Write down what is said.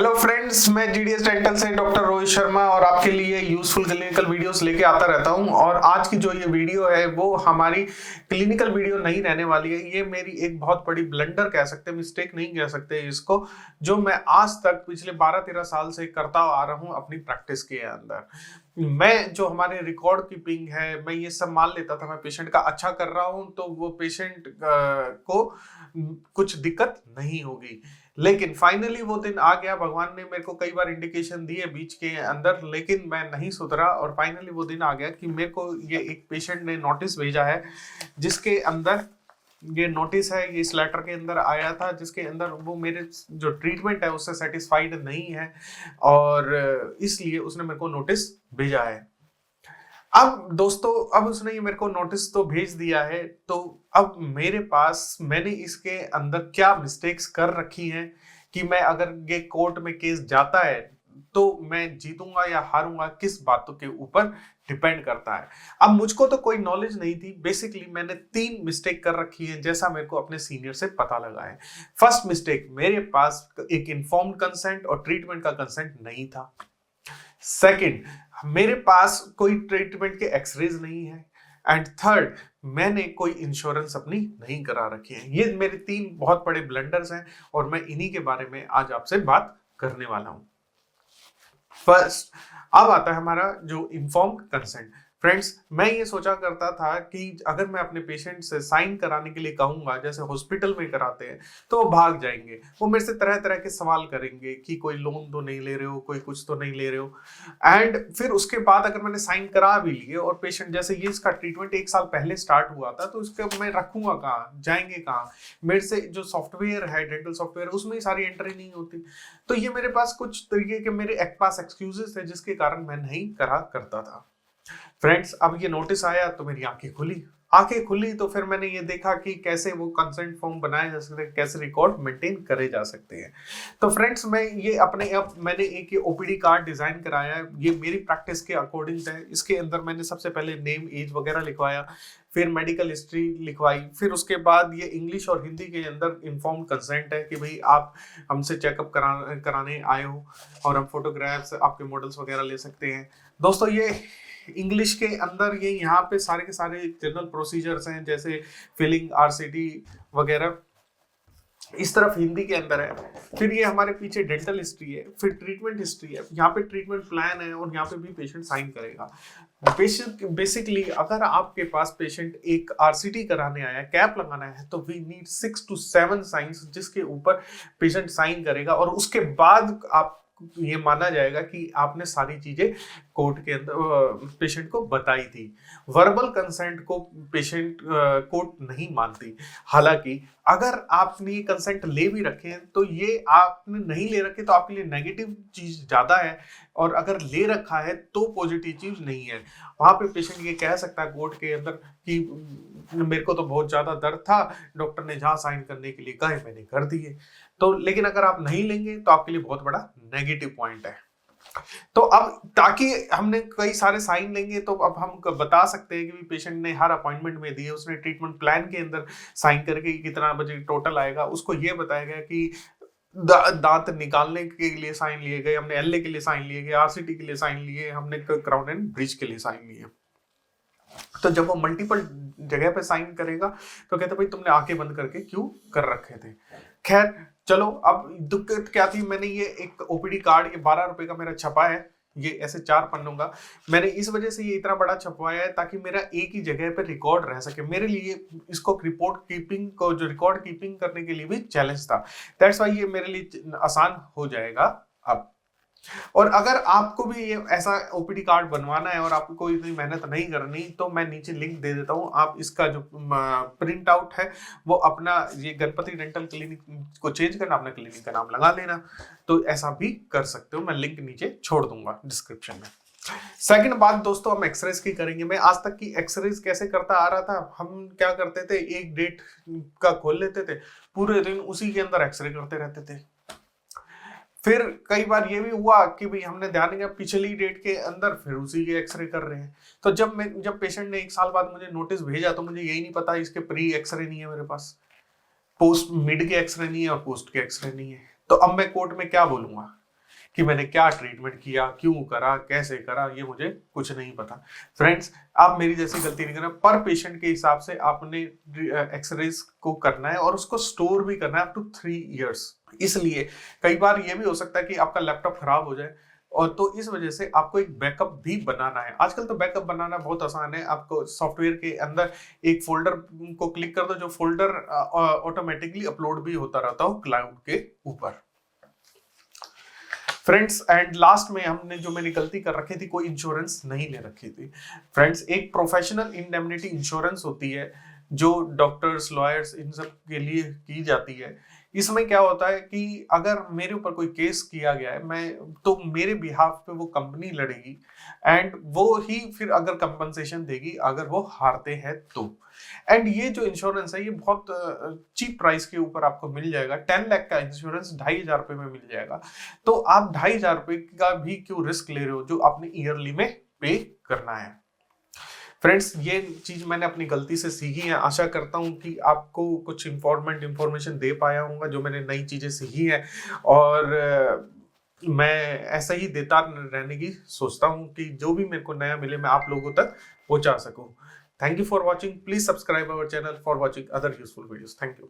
Hello friends, मैं GDS dental से doctor Rohit Sharma और आपके लिए यूजफुल क्लिनिकल वीडियोस लेके आता रहता हूं। और आज की जो ये वीडियो है वो हमारी क्लिनिकल वीडियो नहीं रहने वाली है। ये मेरी एक बहुत बड़ी ब्लंडर कह सकते हैं, मिस्टेक नहीं कह सकते इसको, जो मैं आज तक पिछले 12-13 साल से करता आ रहा हूं अपनी प्रैक्टिस के अंदर। मैं जो हमारे रिकॉर्ड कीपिंग है, मैं ये सब मान लेता था मैं पेशेंट का अच्छा कर रहा हूं तो वो पेशेंट को कुछ दिक्कत नहीं होगी। लेकिन फाइनली वो दिन आ गया, भगवान ने मेरे को कई बार इंडिकेशन दिए बीच के अंदर, लेकिन मैं नहीं सुधरा। और फाइनली वो दिन आ गया कि मेरे को ये एक पेशेंट ने नोटिस भेजा है, जिसके अंदर ये नोटिस है, ये इस लेटर के अंदर आया था, जिसके अंदर वो मेरे जो ट्रीटमेंट है उससे सेटिस्फाइड नहीं है और इसलिए उसने मेरे को नोटिस भेजा है। अब दोस्तों, अब उसने ये मेरे को नोटिस तो भेज दिया है, तो अब मेरे पास मैंने इसके अंदर क्या मिस्टेक्स कर रखी हैं कि मैं अगर ये कोर्ट में केस जाता है तो मैं जीतूंगा या हारूंगा, किस बातों के ऊपर डिपेंड करता है। अब मुझको तो कोई नॉलेज नहीं थी। बेसिकली मैंने 3 मिस्टेक कर रखी है, जैसा मेरे को अपने सीनियर से पता लगा है। फर्स्ट मिस्टेक, मेरे पास एक इन्फॉर्म्ड कंसेंट और ट्रीटमेंट का कंसेंट नहीं था। सेकंड, मेरे पास कोई ट्रीटमेंट के एक्सरेज नहीं है। एंड थर्ड, मैंने कोई इंश्योरेंस अपनी नहीं करा रखी है। ये मेरे 3 बहुत बड़े ब्लंडर्स हैं और मैं इन्हीं के बारे में आज आपसे बात करने वाला हूं। फर्स्ट, अब आता है हमारा जो इन्फॉर्म्ड कंसेंट। फ्रेंड्स, मैं ये सोचा करता था कि अगर मैं अपने पेशेंट से साइन कराने के लिए कहूंगा, जैसे हॉस्पिटल में कराते हैं, तो वो भाग जाएंगे। वो मेरे से तरह तरह के सवाल करेंगे कि कोई लोन तो नहीं ले रहे हो, कोई कुछ तो नहीं ले रहे हो। एंड फिर उसके बाद अगर मैंने साइन करा भी लिए और पेशेंट, जैसे ये इसका ट्रीटमेंट 1 साल पहले स्टार्ट हुआ था, तो इसके मैं रखूंगा कहाँ, जाएंगे कहाँ? मेरे से जो सॉफ्टवेयर है, डेंटल सॉफ्टवेयर, उसमें ही सारी एंट्री नहीं होती। तो ये मेरे पास कुछ तरीके के मेरे पास एक्सक्यूजेस थे, जिसके कारण मैं नहीं करा करता था। फ्रेंड्स, अब ये नोटिस आया तो मेरी आंखें खुली तो फिर मैंने ये देखा कि कैसे वो कंसेंट फॉर्म बनाए जा सकते हैं, कैसे रिकॉर्ड मेंटेन करे जा सकते हैं। तो फ्रेंड्स, मैं ये मैंने एक ओपीडी कार्ड डिजाइन कराया है। ये मेरी प्रैक्टिस के अकॉर्डिंग है। इसके अंदर मैंने सबसे पहले नेम, एज वगैरह लिखवाया, फिर मेडिकल हिस्ट्री लिखवाई, फिर उसके बाद ये इंग्लिश और हिंदी के अंदर इन्फॉर्म कंसेंट है कि भाई आप हमसे चेकअप कराने आए हो और हम फोटोग्राफ्स, आपके मॉडल्स वगैरह ले सकते हैं। दोस्तों, ये इंग्लिश के अंदर ये यहाँ पे सारे के सारे जनरल प्रोसीजर्स हैं, जैसे फिलिंग, आरसीटी वगैरह। इस तरफ हिंदी के अंदर है। फिर ये हमारे पीछे डेंटल हिस्ट्री है, फिर ट्रीटमेंट हिस्ट्री है, यहाँ पे ट्रीटमेंट प्लान है और यहाँ पे भी पेशेंट साइन करेगा। पेशेंट बेसिकली, अगर आपके पास पेशेंट एक आरसीटी कराने आया है, कैप लगाना है, तो वी नीड 6 to 7 साइंस, जिसके ऊपर पेशेंट साइन करेगा और उसके बाद आप ये माना जाएगा कि आपने सारी चीजें कोर्ट के अंदर पेशेंट को बताई थी। वर्बल कंसेंट को पेशेंट कोर्ट नहीं मानती। हालांकि अगर आपने ये कंसेंट ले भी रखे तो ये आपने नहीं ले रखे तो आपके लिए नेगेटिव चीज ज्यादा है, और अगर ले रखा है तो पॉजिटिव चीज नहीं है। वहां पे पेशेंट ये कह सकता है कोर्ट के अंदर कि मेरे को तो बहुत ज्यादा दर्द था, डॉक्टर ने जहां साइन करने के लिए कहे मैंने कर दिए। तो लेकिन अगर आप नहीं लेंगे तो आपके लिए बहुत बड़ा नेगेटिव पॉइंट है। तो अब ताकि हमने कई सारे साइन लेंगे तो अब हम बता सकते हैं कि पेशेंट ने हर अपॉइंटमेंट में दिए, उसने ट्रीटमेंट प्लान के अंदर साइन करके कितना बजे टोटल आएगा, उसको ये बताया गया कि दांत निकालने के लिए साइन लिए गए, हमने एलए के लिए साइन लिए गए, आरसीटी के लिए साइन लिए, हमने क्राउन एंड ब्रिज के लिए साइन लिए। तो जब वो मल्टीपल जगह पे साइन करेगा तो कहते भाई तुमने आंखें बंद करके क्यों कर रखे थे। खैर चलो, अब दिक्कत क्या थी, मैंने ये एक ओपीडी कार्ड, ये 12 रुपए का मेरा छपा है, ये ऐसे 4 पन्नों का। मैंने इस वजह से ये इतना बड़ा छपवाया है ताकि मेरा एक ही जगह पे रिकॉर्ड रह सके। मेरे लिए इसको रिपोर्ट कीपिंग को, जो रिकॉर्ड कीपिंग करने के लिए भी चैलेंज था। दैट्स वाई ये मेरे लिए आसान हो जाएगा अब। और अगर आपको भी ये ऐसा ओपीडी कार्ड बनवाना है और आपको कोई इतनी मेहनत नहीं करनी, तो मैं नीचे लिंक दे देता हूं, आप इसका जो प्रिंट आउट है वो अपना, ये गणपति डेंटल क्लिनिक को चेंज करना, अपना क्लिनिक का नाम लगा लेना, तो ऐसा भी कर सकते हो। मैं लिंक नीचे छोड़ दूंगा डिस्क्रिप्शन में। सेकंड बात दोस्तों, हम एक्सरेज की करेंगे। मैं आज तक की एक्सरेज कैसे करता आ रहा था, हम क्या करते थे, एक डेट का खोल लेते थे, पूरे दिन उसी के अंदर एक्सरे करते रहते थे। फिर कई बार ये भी हुआ कि भाई हमने ध्यान दिया पिछली डेट के अंदर फिर उसी के एक्सरे कर रहे हैं। तो जब पेशेंट ने 1 साल बाद मुझे नोटिस भेजा तो मुझे यही नहीं पता इसके प्री एक्सरे नहीं है मेरे पास, पोस्ट मिड के एक्सरे नहीं है और पोस्ट के एक्सरे नहीं है। तो अब मैं कोर्ट में क्या बोलूंगा? कि मैंने क्या ट्रीटमेंट किया, क्यों करा, कैसे करा, ये मुझे कुछ नहीं पता। फ्रेंड्स, आप मेरी जैसी गलती नहीं करना। पर पेशेंट के हिसाब से आपने एक्सरेज को करना है और उसको स्टोर भी करना है अप टू 3 इयर्स। इसलिए कई बार ये भी हो सकता है कि आपका लैपटॉप खराब हो जाए, और तो इस वजह से आपको एक बैकअप भी बनाना है। आजकल तो बैकअप बनाना बहुत आसान है। आपको सॉफ्टवेयर के अंदर एक फोल्डर को क्लिक कर दो, जो फोल्डर ऑटोमेटिकली अपलोड भी होता रहता हो क्लाउड के ऊपर। फ्रेंड्स, एंड लास्ट में हमने जो मैंने गलती कर रखी थी, कोई इंश्योरेंस नहीं ले रखी थी। फ्रेंड्स, एक प्रोफेशनल इंडेमनिटी इंश्योरेंस होती है जो डॉक्टर्स, लॉयर्स, इन सब के लिए की जाती है। इसमें क्या होता है कि अगर मेरे ऊपर कोई केस किया गया है, मैं तो मेरे बिहाफ पे वो कंपनी लड़ेगी एंड वो ही फिर अगर कंपनसेशन देगी अगर वो हारते हैं तो। एंड ये जो इंश्योरेंस है ये बहुत चीप प्राइस के ऊपर आपको मिल जाएगा। 10 लाख का इंश्योरेंस 2,500 रुपए में मिल जाएगा। तो आप 2,500 रुपए का भी क्यों रिस्क ले रहे हो जो आपने ईयरली में पे करना है। फ्रेंड्स, ये चीज मैंने अपनी गलती से सीखी है। आशा करता हूँ कि आपको कुछ इंफॉर्मेशन दे पाया हूँ जो मैंने नई चीजें सीखी है, और मैं ऐसा ही देता रहने की सोचता हूँ कि जो भी मेरे को नया मिले मैं आप लोगों तक पहुंचा सकूं। Thank you for watching. Please subscribe our channel for watching other useful videos. Thank you.